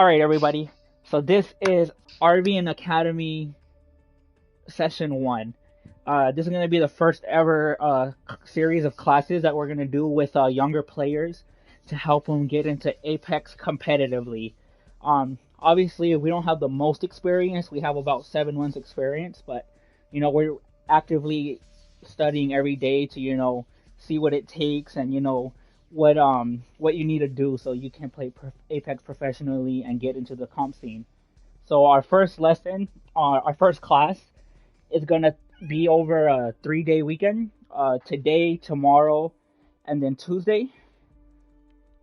All right, everybody. So this is RVN Academy Session 1. This is going to be the first ever series of classes that we're going to do with younger players to help them get into Apex competitively. Obviously, we don't have the most experience. We have about 7 months experience, but we're actively studying every day to see what it takes and what you need to do so you can play Apex professionally and get into the comp scene. So our first lesson, our first class is gonna be over a 3 day weekend. Today, tomorrow, and then Tuesday,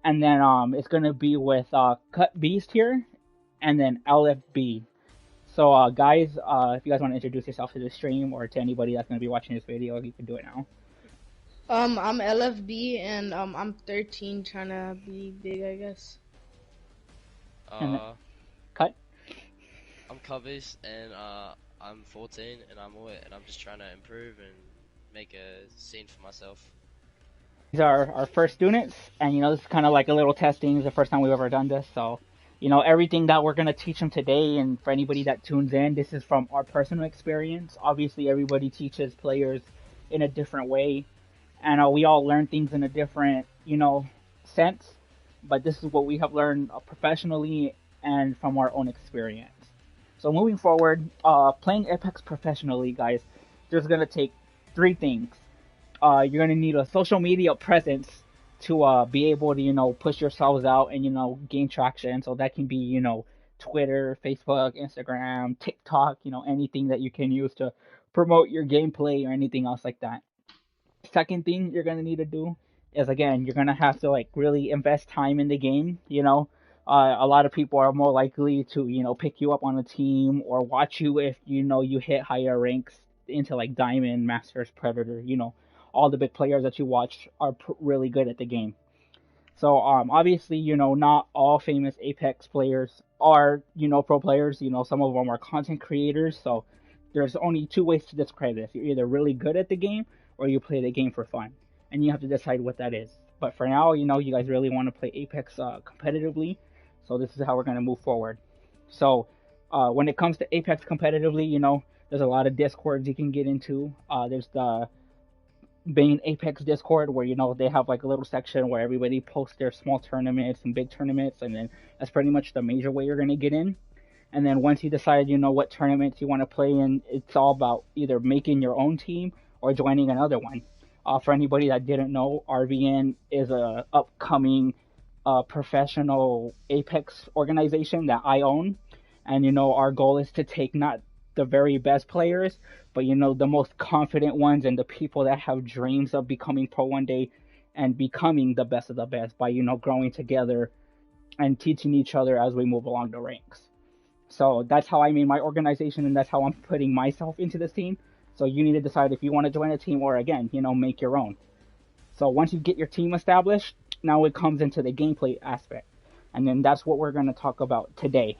and then it's gonna be with Cut Beast here, and then LFB. So guys, if you guys want to introduce yourself to the stream or to anybody that's gonna be watching this video, you can do it now. I'm LFB and I'm 13, trying to be big, I guess. And then Uh, Cut. I'm Cubbies and I'm 14 and I'm just trying to improve and make a scene for myself. These are our first students, and this is kind of like a little testing. It's the first time we've ever done this, so everything that we're gonna teach them today, and for anybody that tunes in, this is from our personal experience. Obviously, everybody teaches players in a different way, and we all learn things in a different sense. But this is what we have learned professionally and from our own experience. So moving forward, playing Apex professionally, guys, there's gonna take three things. You're gonna need a social media presence to be able to push yourselves out and gain traction. So that can be Twitter, Facebook, Instagram, TikTok, anything that you can use to promote your gameplay or anything else like that. Second thing you're gonna need to do is, again, you're gonna have to like really invest time in the game. A lot of people are more likely to pick you up on a team or watch you if you hit higher ranks into like Diamond, Masters, Predator. All the big players that you watch are really good at the game. So obviously, not all famous Apex players are pro players. Some of them are content creators. So there's only two ways to describe this. You're either really good at the game or you play the game for fun, and you have to decide what that is. But for now, you guys really want to play Apex competitively, so this is how we're gonna move forward. So when it comes to Apex competitively, there's a lot of discords you can get into. There's the main Apex Discord where they have like a little section where everybody posts their small tournaments and big tournaments, and then that's pretty much the major way you're gonna get in. And then once you decide, what tournaments you want to play in, it's all about either making your own team or joining another one. For anybody that didn't know, RVN is a upcoming professional Apex organization that I own, and our goal is to take not the very best players, but the most confident ones and the people that have dreams of becoming pro one day and becoming the best of the best by growing together and teaching each other as we move along the ranks. So that's how I made my organization, and that's how I'm putting myself into this team. So you need to decide if you want to join a team or, again, make your own. So once you get your team established, now it comes into the gameplay aspect. And then that's what we're going to talk about today.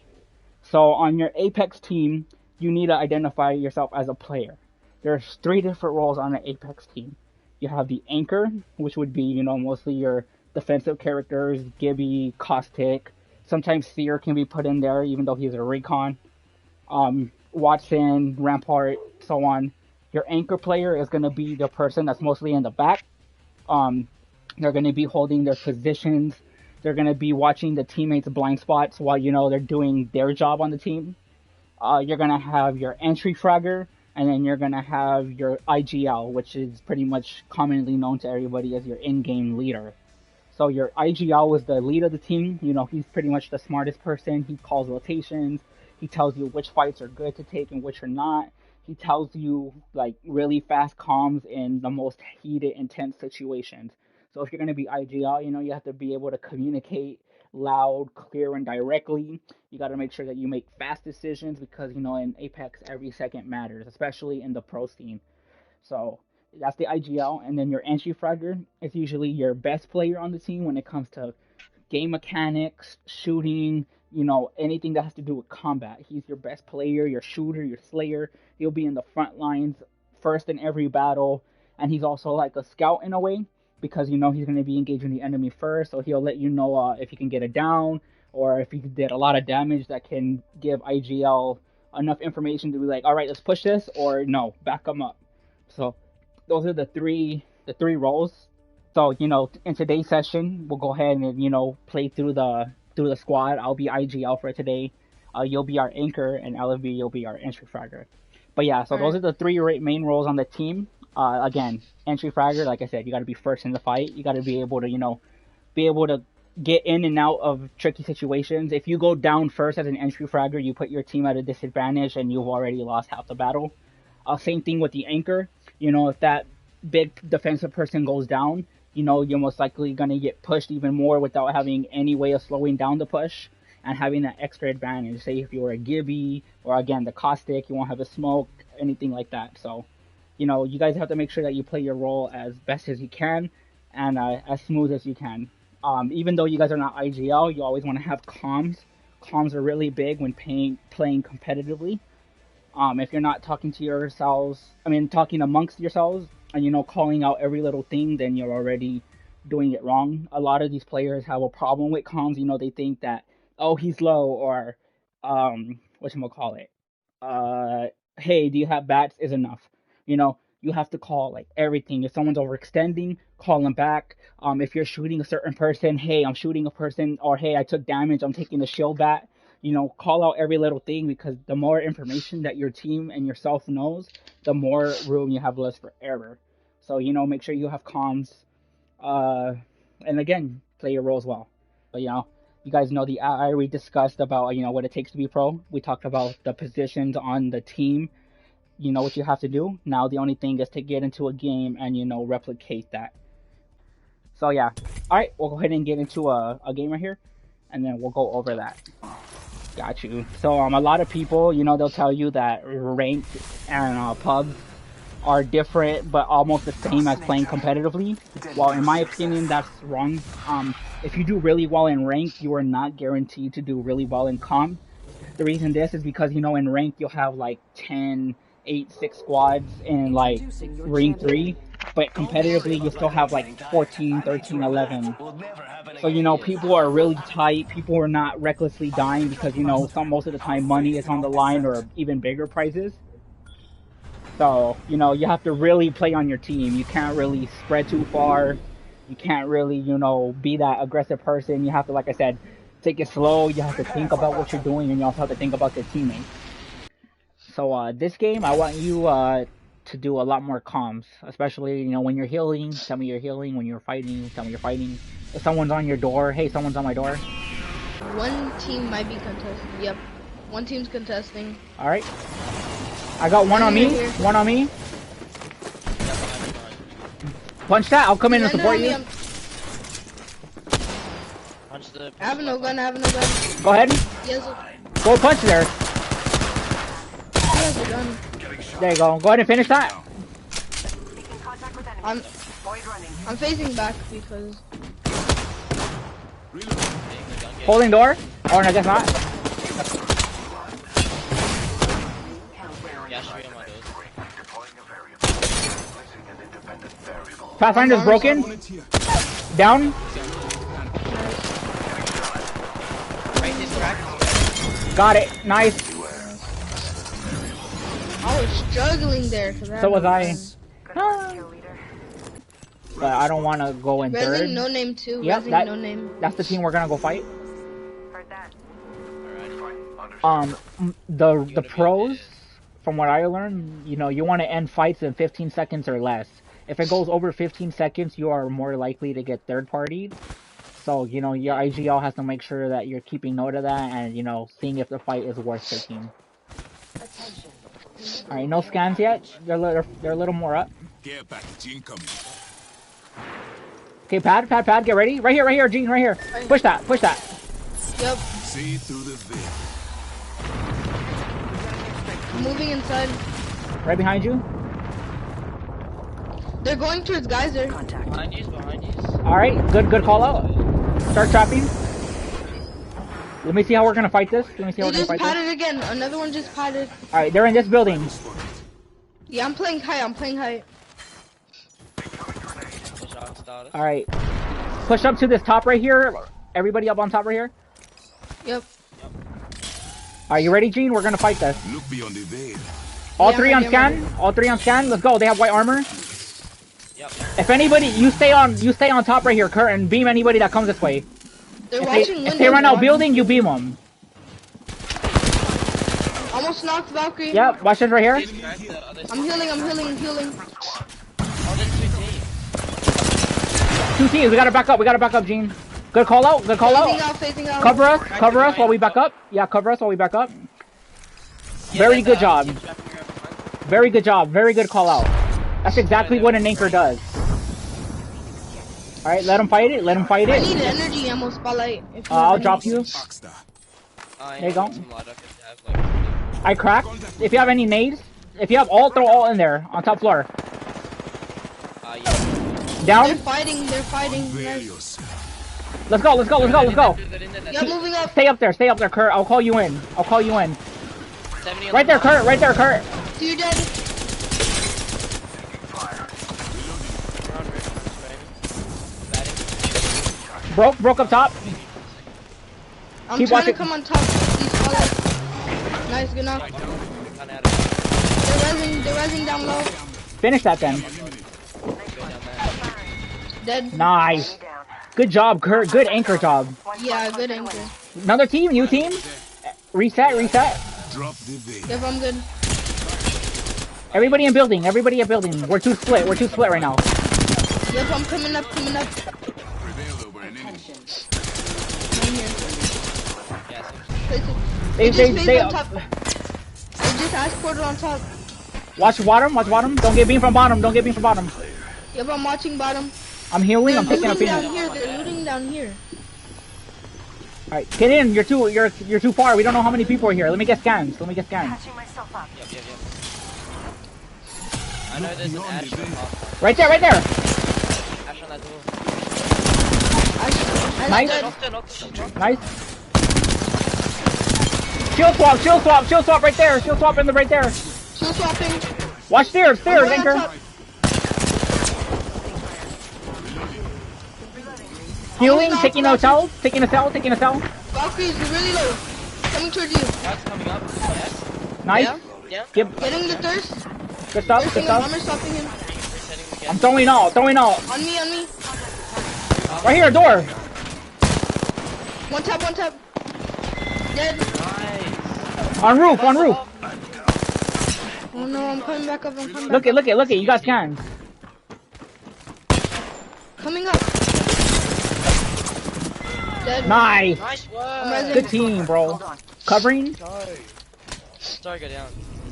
So on your Apex team, you need to identify yourself as a player. There's 3 different roles on an Apex team. You have the anchor, which would be, mostly your defensive characters, Gibby, Caustic. Sometimes Seer can be put in there, even though he's a recon. Watson, Rampart, so on. Your anchor player is going to be the person that's mostly in the back. They're going to be holding their positions. They're going to be watching the teammates' blind spots while, they're doing their job on the team. You're going to have your entry fragger, and then you're going to have your IGL, which is pretty much commonly known to everybody as your in-game leader. So your IGL is the lead of the team. He's pretty much the smartest person. He calls rotations. He tells you which fights are good to take and which are not. He tells you like really fast comms in the most heated, intense situations. So if you're going to be IGL, you have to be able to communicate loud, clear, and directly. You got to make sure that you make fast decisions because, in Apex, every second matters, especially in the pro scene. So that's the IGL. And then your entry fragger is usually your best player on the team when it comes to game mechanics, shooting, anything that has to do with combat. He's your best player, your shooter, your slayer. He'll be in the front lines first in every battle. And he's also like a scout in a way because, he's going to be engaging the enemy first. So he'll let you know if he can get it down, or if you did a lot of damage, that can give IGL enough information to be like, all right, let's push this, or no, back them up. So those are the three roles. So in today's session, we'll go ahead and play through the squad. I'll be IGL for today. You'll be our anchor, and LFB, you'll be our entry fragger. But yeah, so those are the three main roles on the team. Again, entry fragger, like I said, you got to be first in the fight. You got to be able to get in and out of tricky situations. If you go down first as an entry fragger, you put your team at a disadvantage, and you've already lost half the battle. Same thing with the anchor. If that big defensive person goes down, you're most likely going to get pushed even more without having any way of slowing down the push and having that extra advantage. Say if you were a Gibby or again the Caustic, you won't have a smoke, anything like that. So, you guys have to make sure that you play your role as best as you can and as smooth as you can. Even though you guys are not IGL, you always want to have comms. Comms are really big when playing competitively. If you're not talking to yourselves, talking amongst yourselves, and calling out every little thing, then you're already doing it wrong. A lot of these players have a problem with comms. They think that, oh, he's low, or whatchamacallit, hey, do you have bats is enough. You have to call like everything. If someone's overextending, call them back. If you're shooting a certain person, hey, I'm shooting a person, or hey, I took damage, I'm taking the shield bat. Call out every little thing, because the more information that your team and yourself knows, the more room you have left for error. So, make sure you have comms. And again, play your roles well. But, you guys know we discussed about, what it takes to be pro. We talked about the positions on the team. You know what you have to do. Now the only thing is to get into a game and, replicate that. So, yeah. All right, we'll go ahead and get into a game right here, and then we'll go over that. Got you. So a lot of people, they'll tell you that ranked and pubs are different, but almost the same as playing competitively. Well, in my opinion, that's wrong. If you do really well in ranked, you are not guaranteed to do really well in comp. The reason this is because, in ranked, you'll have like 10, 8, 6 squads in like ring 3, but competitively, you still have like 14, 13, 11. So, people are really tight. People are not recklessly dying because, most of the time money is on the line, or even bigger prizes. So, you have to really play on your team. You can't really spread too far. You can't really, be that aggressive person. You have to, like I said, take it slow. You have to think about what you're doing, and you also have to think about your teammates. So, this game, I want you to do a lot more comms, especially, when you're healing, tell me you're healing. When you're fighting, tell me you're fighting. If someone's on your door, hey, someone's on my door. One team might be contesting. Yep, one team's contesting. All right. I got one on me. One on me. Punch that. I'll come in and support you. I have no gun. Go ahead. Yes. Go punch there. He has a gun. There you go. Go ahead and finish that. I'm facing back because. Holding door. Or no, I guess not. Pathfinder's broken. Down. Got it. Nice. I was struggling there. So was I. But I don't want to go in third. Resing no name too. Yep, no name. That's the team we're gonna go fight. The pros, from what I learned, you want to end fights in 15 seconds or less. If it goes over 15 seconds, you are more likely to get third-partied. So, your IGL has to make sure that you're keeping note of that and, seeing if the fight is worth taking. Alright, no scans yet. They're a little more up. Okay, pad, get ready. Right here, Gene, right here. Push that. Yep. See through the veil. I'm moving inside. Right behind you. They're going towards Geyser. Behind you. Alright, good call out. Start trapping. Let me see how we're gonna fight this. They just padded again. Another one just padded. Alright, they're in this building. Yeah, I'm playing high. Alright. Push up to this top right here. Everybody up on top right here. Yep. Are you ready, Gene? We're gonna fight this. Look beyond the veil. All Yeah, three on I'm ready, scan. All three on scan. Let's go. They have white armor. Yep. If anybody, you stay on top right here, Kurt, and beam anybody that comes this way. They're If watching they windows. run out building, you beam them. Almost knocked Valkyrie. Yep. Watch this right here. Please crack the other I'm healing. I'm healing. I'm healing. Oh, there's 2 teams. 2 teams. We gotta back up. We gotta back up, Gene. Good call out. Good call Phasing out. out. Phasing out. Cover us. Cover us while we back up. Yeah, cover us while we back up. Very good job. Very good job. Very good call out. That's exactly what an anchor does. Alright, let him fight it. Let him fight I it. need an energy ammo spotlight. If you I'll have drop any. you. Oxstar. There you go. Some light up if you have, like, I cracked. If you have any nades, if you have all, throw all in there on top floor. yeah. They're Down. fighting. They're fighting. Nice. Various. Let's go. Let's go. Let's go. Let's go. Yeah, moving up. Stay up there. Stay up there, Kurt. I'll call you in. I'll call you in. 70 on Right the there, Kurt. Right there, Kurt. So you're dead. Broke up top. I'm Keep trying watching. to come on top of these spotlights. Nice, good enough. They're rising down low. Finish that then. Dead. Nice. Good job, Kurt. Good anchor job. Yeah, good anchor. Another team. New team. Reset. Reset. Drop the veil. Yep, I'm good. Everybody in building. Everybody in building. We're too split. We're too split right now. Yep, I'm coming up, coming up. Prevail over an enemy. I'm here. Place it. They just phased on top. They just ice portal on top. watch bottom. Watch bottom. Don't get beamed from bottom. Don't get beamed from bottom. Yep, I'm watching bottom. I'm healing. They're I'm taking a looting beam. down here. They're looting down here. All right, get in. You're too far. We don't know how many people are here. Let me get scans. Let me get scans. Yep. I know there's an Ash on top. Right there. Right there. Ash on that door. Nice. Knocked. Nice. Shield swap right there. Shield swap in the right there. Shield swapping. Watch stairs, I'm going on anchor. top. Healing, I'm taking going a on cell, taking a cell. Valkyrie's really low. Coming towards you. That's coming up. Yes. Nice. Yeah. Yeah. Yep. Getting the thirst. Good stuff, good Thirsting him. stuff. Armor stopping him. Resetting again. I'm throwing all. On me. Right here, door. One tap. Dead. Nice. On roof. Oh no, I'm coming back up. Look it. You got scans. Coming up. Dead. Nice. Nice I'm work. rising. Good team, bro. Covering. Sorry, go down.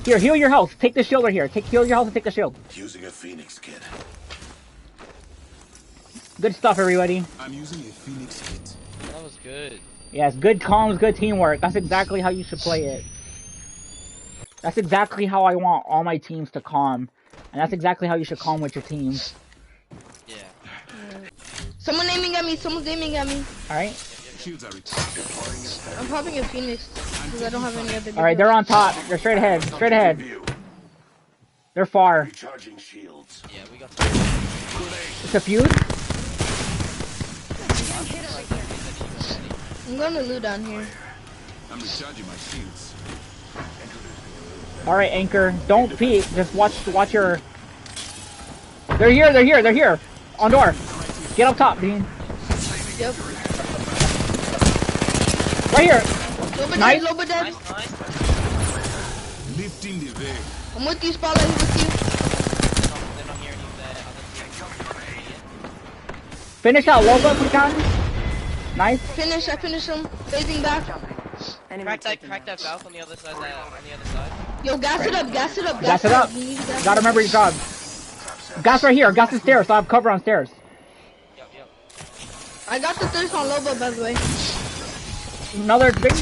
Here, heal your health. Take the shield right here. Heal your health and take the shield. Using a Phoenix kit. Good stuff, everybody. I'm using a Phoenix kit. That was good. Yes, good comms, good teamwork. That's exactly how you should play it. That's exactly how I want all my teams to calm. And that's exactly how you should calm with your teams. Yeah. Someone's aiming at me. Alright? Shields are recharged. I'm popping a Phoenix because I don't have any other. Alright, they're on top. They're straight ahead. They're far. Recharging shields. Yeah, we got It's a fuse? I'm gonna loot down here. I'm recharging my shields. Alright, Anchor. Don't peek. Just watch your... They're here. On door. Get up top, Dean. Yep. Right here. Nice. Loba dead. nice. Lifting the veil. I'm with you, Spotlight. I'm with you. They're not hearing you there. Other team. Finish that Loba if we can. Nice. I finish him. Phasing back. Crack that valve on the other side. Yo, gas it up. Gas it up. You need to gas Gotta remember your job. Gas right here. Gas the stairs. So I have cover on stairs. Yep. I got the thirst on Loba, by the way. Another big...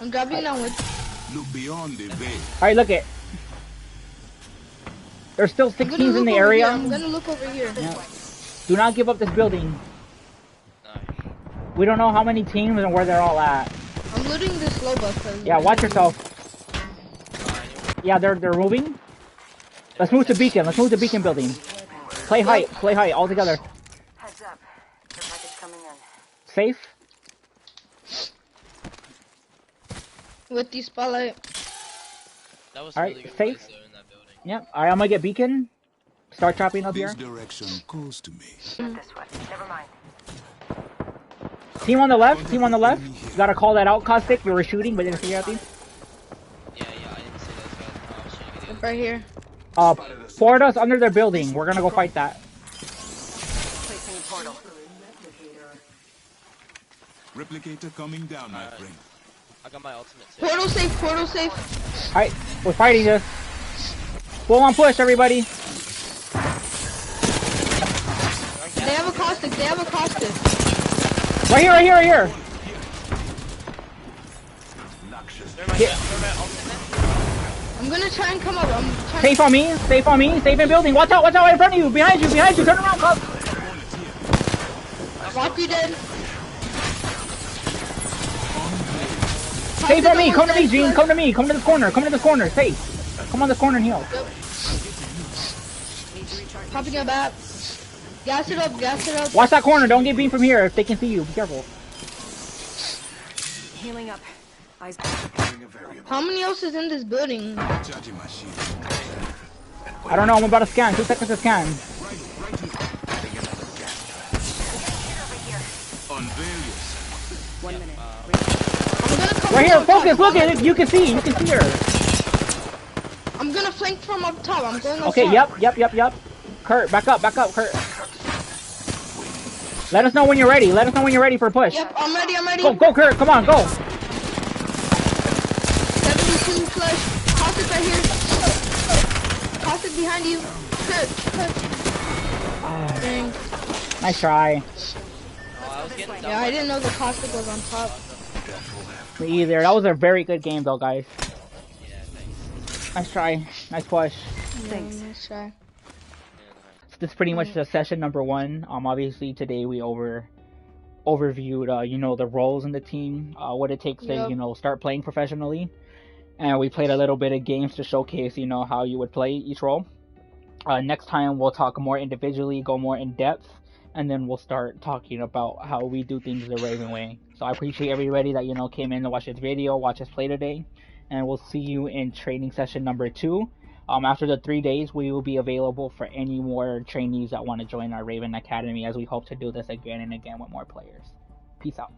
I'm dropping down with. Look beyond the veil. Alright, look it. There's still 6 I'm teams in the over area. here. I'm gonna look over here. Yeah. Do not give up this building. No. We don't know how many teams and where they're all at. I'm looting this Loba. Cause Yeah, watch yourself. Yeah, they're moving. Let's move to beacon. Let's move to beacon building. Play height all together. Safe. With the spotlight. That was Alright, really good safe. place though in that building. Yep. Alright, I'm gonna get beacon. Start chopping up This here. direction calls to me. Team on the left. Team on the left. You gotta call that out, Caustic. You were shooting, but didn't see anything. Yeah, I didn't see those guys. No, I was shooting at the other Right here. Forward us under their building. We're gonna go fight that. Replicator coming down, my friend. I got my ultimate too. Portal safe, portal safe. Alright, we're fighting this. Full on push, everybody. They have a caustic, they have a caustic. Right here, right here, right here. I'm gonna try and come up. I'm trying Safe on me, safe on me, safe in building. Watch out in front of you, behind you, behind you. Turn around, Cub. Rock you dead. Safe on me, come to me, Gene, come to me, come to this corner, safe. Come on this corner and heal. Yep. Popping your back. Gas it up, gas it up. Watch that corner, don't get beamed from here if they can see you, be careful. Healing up. Eyes. How many else is in this building? Charging my shields. I don't know, I'm about to scan, 2 seconds to scan. Unveil yourself. 1 minute. I'm gonna come Right from here, up focus, top. look at it, you can see her. I'm gonna flank from up top. I'm going up Okay, top. yep. Kurt, back up, Kurt. Let us know when you're ready, for a push. Yep, I'm ready, I'm ready. Go, Kurt, come on, go. 72 flush. Caustic right here. Caustic behind you. Kurt. Dang. Nice try. Oh, I was getting Yeah, I didn't know the caustic was on top. Me either. That was a very good game though, guys. Yeah, thanks. Nice try. Nice push. Thanks. Yeah, nice try. This is pretty much the session number 1. Obviously today we overviewed, the roles in the team, what it takes Yep. to, start playing professionally, and we played a little bit of games to showcase, how you would play each role. Next time we'll talk more individually, go more in depth, and then we'll start talking about how we do things the Raven way. So I appreciate everybody that came in to watch this video, watch us play today, and we'll see you in training session number 2. After the 3 days, we will be available for any more trainees that want to join our Raven Academy, as we hope to do this again and again with more players. Peace out.